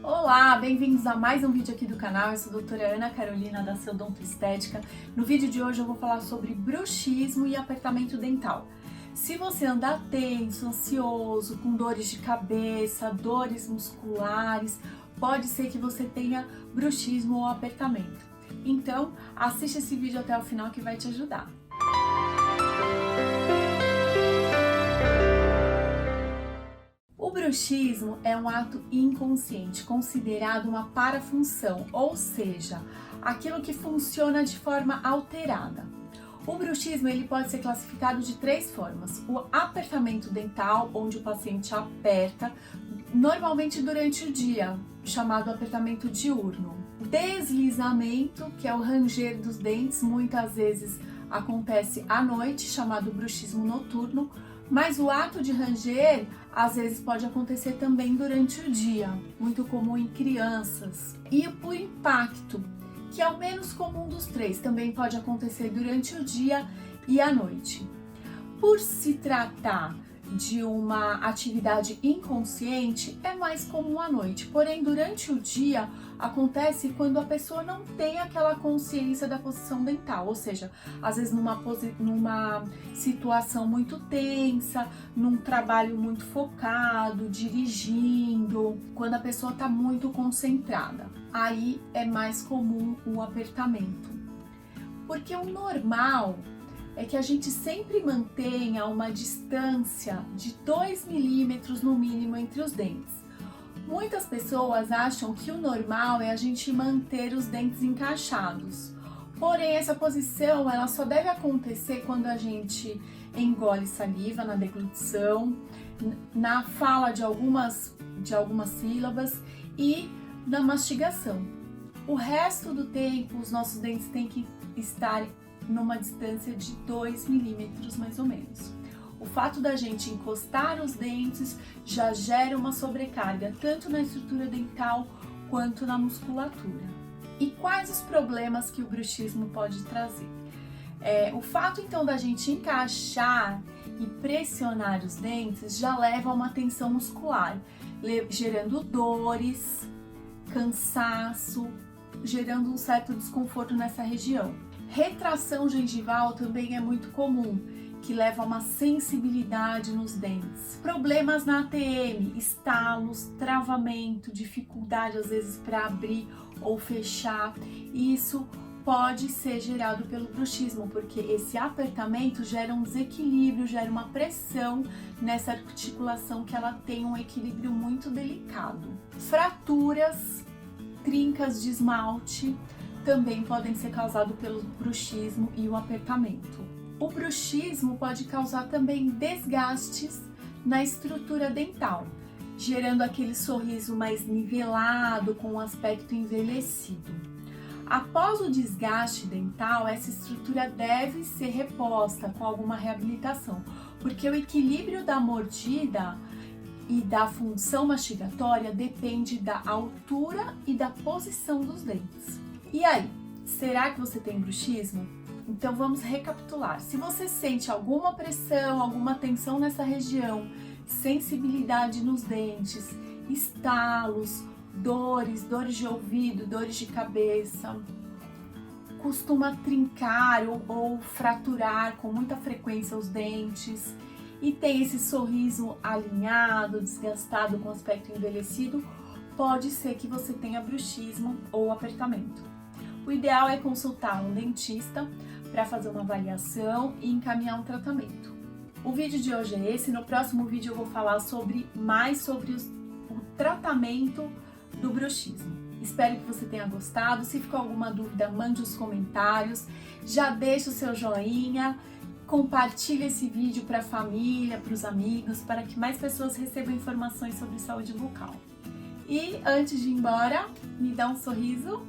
Olá, bem-vindos a mais um vídeo aqui do canal. Eu sou a doutora Ana Carolina da Seudonto Estética. No vídeo de hoje eu vou falar sobre bruxismo e apertamento dental. Se você andar tenso, ansioso, com dores de cabeça, dores musculares, pode ser que você tenha bruxismo ou apertamento. Então, assiste esse vídeo até o final que vai te ajudar. O bruxismo é um ato inconsciente, considerado uma parafunção, ou seja, aquilo que funciona de forma alterada. O bruxismo ele pode ser classificado de três formas: o apertamento dental, onde o paciente aperta, normalmente durante o dia, chamado apertamento diurno. Deslizamento, que é o ranger dos dentes, muitas vezes acontece à noite, chamado bruxismo noturno. Mas o ato de ranger, às vezes, pode acontecer também durante o dia, muito comum em crianças. E por impacto, que é o menos comum dos três, também pode acontecer durante o dia e à noite. Por se tratar de uma atividade inconsciente, é mais comum à noite, porém durante o dia acontece quando a pessoa não tem aquela consciência da posição dental, ou seja, às vezes numa situação muito tensa, num trabalho muito focado, dirigindo, quando a pessoa está muito concentrada, aí é mais comum o apertamento, porque o normal é que a gente sempre mantenha uma distância de 2 milímetros no mínimo entre os dentes. Muitas pessoas acham que o normal é a gente manter os dentes encaixados. Porém, essa posição ela só deve acontecer quando a gente engole saliva na deglutição, na fala de algumas sílabas e na mastigação. O resto do tempo, os nossos dentes têm que estar numa distância de 2 milímetros mais ou menos. O fato da gente encostar os dentes já gera uma sobrecarga, tanto na estrutura dental quanto na musculatura. E quais os problemas que o bruxismo pode trazer? O fato então da gente encaixar e pressionar os dentes já leva a uma tensão muscular, gerando dores, cansaço, gerando um certo desconforto nessa região. Retração gengival também é muito comum, que leva a uma sensibilidade nos dentes. Problemas na ATM, estalos, travamento, dificuldade às vezes para abrir ou fechar. Isso pode ser gerado pelo bruxismo, porque esse apertamento gera um desequilíbrio, gera uma pressão nessa articulação que ela tem um equilíbrio muito delicado. Fraturas, trincas de esmalte também podem ser causados pelo bruxismo e o apertamento. O bruxismo pode causar também desgastes na estrutura dental, gerando aquele sorriso mais nivelado, com um aspecto envelhecido. Após o desgaste dental, essa estrutura deve ser reposta com alguma reabilitação, porque o equilíbrio da mordida e da função mastigatória depende da altura e da posição dos dentes. E aí, será que você tem bruxismo? Então vamos recapitular. Se você sente alguma pressão, alguma tensão nessa região, sensibilidade nos dentes, estalos, dores de ouvido, dores de cabeça, costuma trincar ou fraturar com muita frequência os dentes e tem esse sorriso alinhado, desgastado, com aspecto envelhecido, pode ser que você tenha bruxismo ou apertamento. O ideal é consultar um dentista para fazer uma avaliação e encaminhar um tratamento. O vídeo de hoje é esse. No próximo vídeo eu vou falar mais sobre o tratamento do bruxismo. Espero que você tenha gostado. Se ficou alguma dúvida, mande os comentários. Já deixa o seu joinha, compartilhe esse vídeo para a família, para os amigos, para que mais pessoas recebam informações sobre saúde bucal. E antes de ir embora, me dá um sorriso.